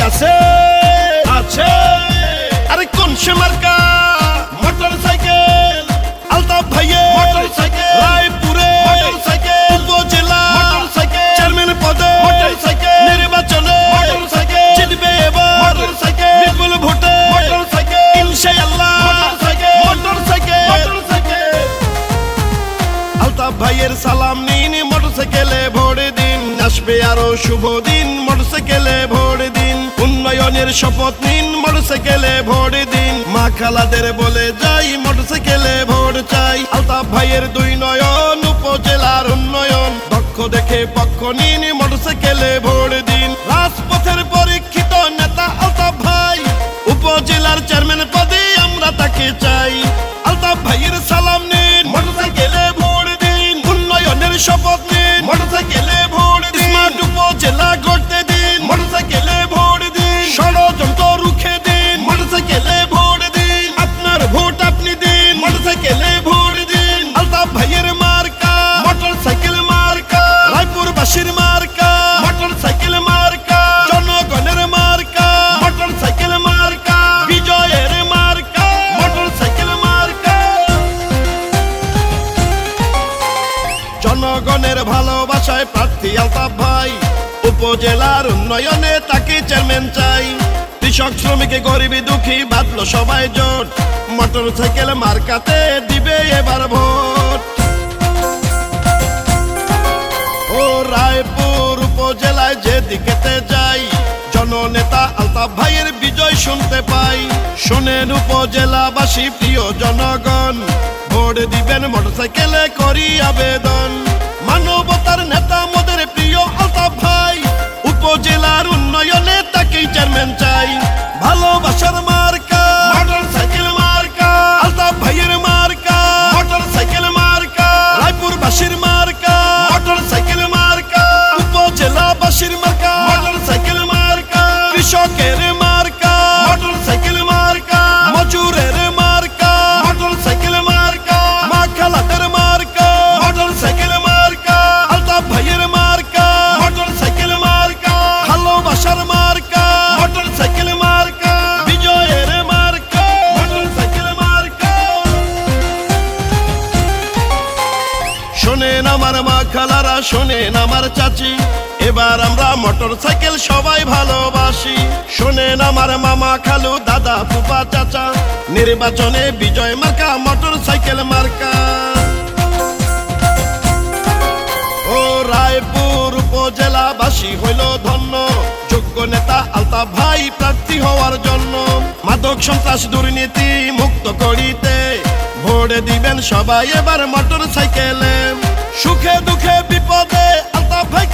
আছে আছে আরে কোন সে মার্কা মোটরসাইকেল আলতাফ ভাইয়ের মোটরসাইকেল রায়পুরে মোটরসাইকেল উপজেলা মোটরসাইকেল চেয়ারম্যান পদে মোটরসাইকেল নির্বাচনে মোটরসাইকেল জিতবে এবার মোটরসাইকেল বিপুল ভোটে মোটরসাইকেল ইনশাআল্লাহ মোটরসাইকেল মোটরসাইকেল আলতাফ ভাইয়ের সালাম নিন মোটরসাইকেলে ভোট দিন আসবে আরো শুভ দিন মোটরসাইকেলে ভোট দিন উন্নয়নের শপথ নিন মোটরসাইকেলে ভোট দিন মা খালাদের বলে যাই মোটরসাইকেলে ভোট চাই আলতাফ ভাইয়ের দুই নয়ন উপজেলার উন্নয়ন দক্ষ দেখে পক্ষ নিন মোটরসাইকেলে ভোট দিন রাজপথের পরীক্ষিত নেতা আলতাফ ভাই উপজেলার চেয়ারম্যান পদে আমরা তাকে চাই আলতাফ ভাইয়ের সালাম নিন মোটরসাইকেলে ভোট দিন উন্নয়নের শপথ নিন মোটরসাইকেলে ভোট দিন স্মার্ট উপজেলা গড়তে দিন মোটরসাইকেলে ভোট দিন ষড়যন্ত্র রুখে দিন মোটরসাইকেলে ভোট দিন আপনার ভোট আপনি দিন মোটরসাইকেলে ভোট দিন আলতাফ ভাইয়ের মার্কা মোটরসাইকেল মার্কা রায়পুরবাসীর মার্কা মোটরসাইকেল মার্কা জনগণের মার্কা মোটরসাইকেল মার্কা বিজয়ের মার্কা মোটরসাইকেল মার্কা জনগণের ভালোবাসায় প্রার্থী আলতাফ ভাই উপজেলার উন্নয়নে তাকে চেয়ারম্যান চাই কৃষক শ্রমিক গরিবী দুঃখী বাঁধলো সবাই জোট মোটরসাইকেল মার্কাতে দিবে এবার ভোট ও রায়পুর উপজেলায় যেদিকেতে যাই জননেতা আলতাফ ভাইয়ের বিজয় শুনতে পাই শোনেন উপজেলাবাসী প্রিয় জনগণ ভোট দিবেন মোটরসাইকেলে করি আবেদন মানবতার নেতা মোদের প্রিয় আলতাফ ভাই উপজেলার উন্নয়নে তাকেই চেয়ারম্যান চাই ভালোবাসার মার্কা মোটরসাইকেল মার্কা আলতাফ ভাইয়ের মার্কা মোটরসাইকেল মার্কা রায়পুরবাসীর মার্কা মোটরসাইকেল মার্কা উপজেলাবাসীর মার্কা মোটরসাইকেল মার্কা কৃষকের মার্কা মোটরসাইকেল মার্কা মজুরের মার্কা মোটরসাইকেল মার্কা মা খালাদের মার্কা মোটরসাইকেল মার্কা আলতাফ ভাইয়ের মার্কা মোটরসাইকেল মার্কা ভালোবাসার মার্কা মোটরসাইকেল মার্কা বিজয়ের মার্কা মোটরসাইকেল মার্কা শোনেন আমার মা খালারা শোনেন আমার চাচি এবার আমরা মোটরসাইকেল সবাই ভালোবাসি শোনেন আমার মামা খালু দাদা ফুপা চাচা নির্বাচনে বিজয় মার্কা মোটরসাইকেল মার্কা ও রায়পুর উপজেলাবাসী হইল ধন্য যোগ্য নেতা আলতাফ ভাই প্রার্থী হওয়ার জন্য মাদক সন্ত্রাস দুর্নীতি মুক্ত করিতে ভোট দিবেন সবাই এবার মোটরসাইকেলে সুখে দুঃখে বিপদে আলতাফ ভাই